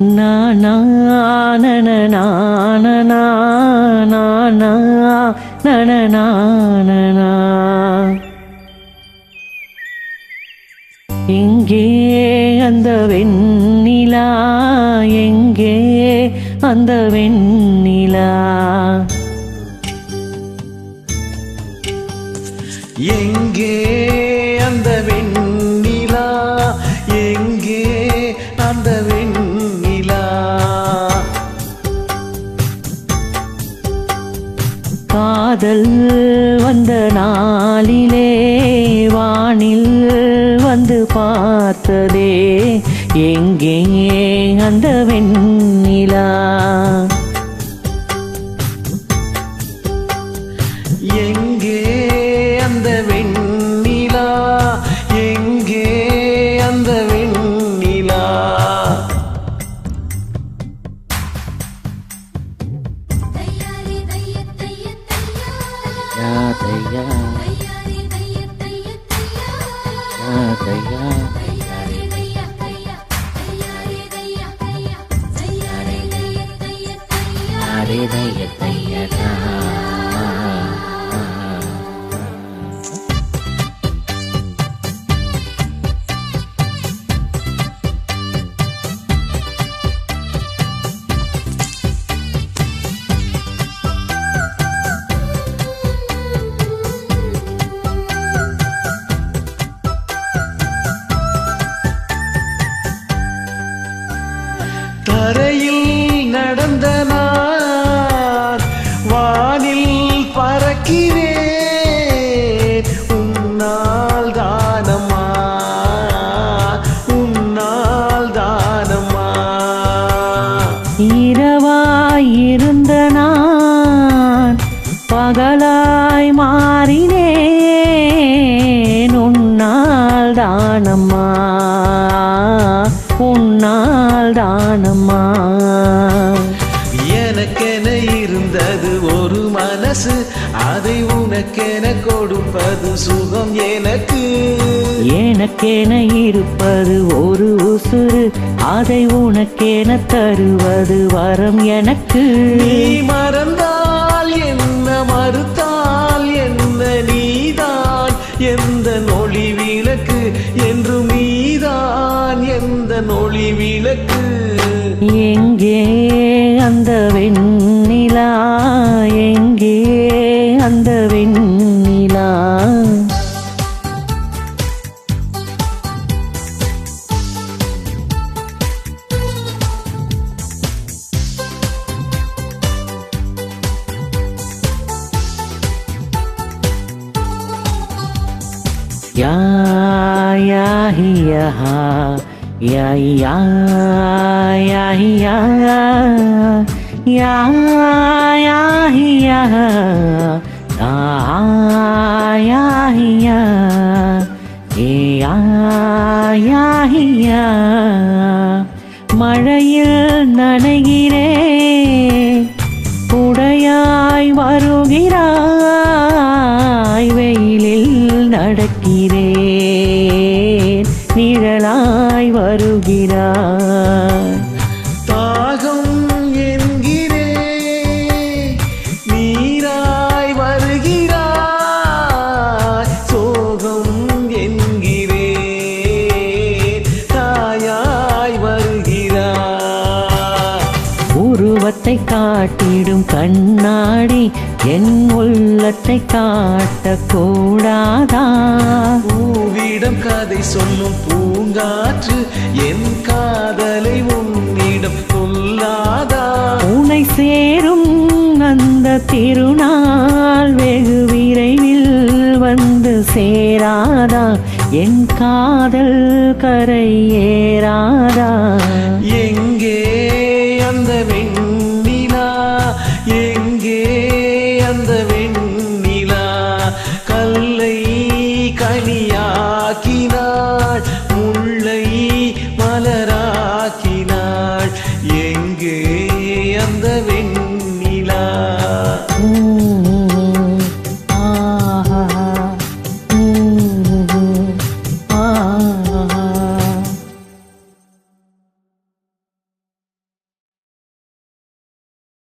na na na na na na na na na na na na na. எங்கே அந்த வெண்ணிலா, எங்கே அந்த வெண்ணிலா, எங்கே அந்த வெண்ணிலா, எங்கே அந்த வெண்ணிலா. காதல் வந்த நாளிலே வானில் வந்து பார்த்ததே எங்கே அந்த வெண்ணிலா. எங்கே அந்த வெண்ணிலா, எங்கே அந்த வெண்ணிலா. தையா தையா அரே தைய தையதா. தரையில் நடந்த நான் வானில் பறக்கிறேன். உன்னால் தானம்மா, உன்னால் தானம்மா. இரவாய் இருந்த நான் பகலாய் மாறினேன். உன்னால் தானம்மா, உன்னால் தானம்மா. எனக்கென இருந்தது ஒரு மனசு, அதை உனக்கென கொடுப்பது சுகம் எனக்கு. எனக்கென இருப்பது ஒரு உசுறு, அதை உனக்கென தருவது வரம் எனக்கு. நீ மறந்தால் என்ன, மறுத்தால் என்ன, நீதான் எந்த ஒளி விளக்கு என்றும், நீதான் எந்த ஒளி விளக்கு. எங்கே அந்த வெண்ணிலா, எங்கே அந்த வெண்ணிலா. யா யா ஹியா ya ya ya ya ya ya ya ya ya ya ya. மழையில் நனைகிறேன், உடையாய் வருகிறாய். வெயிலில் நடக்கிறேன், நிழலாய் வருகிறாய். தாகம் என்கிறேன், நீராய் வருகிறாய். சோகம் என்கிறேன், தாயாய் வருகிறாய். உருவத்தை காட்டிடும் கண்ணாடி என் உள்ளத்தை காட்டக்கூடாதா? பூவிடம் கதை சொல்லும் பூங்காற்று என் காதலை உன்னிடம் சொல்லாதா? உன்னை சேரும் அந்த திருநாள் வெகு விரைவில் வந்து சேராதா? என் காதல் கரை ஏறாதா?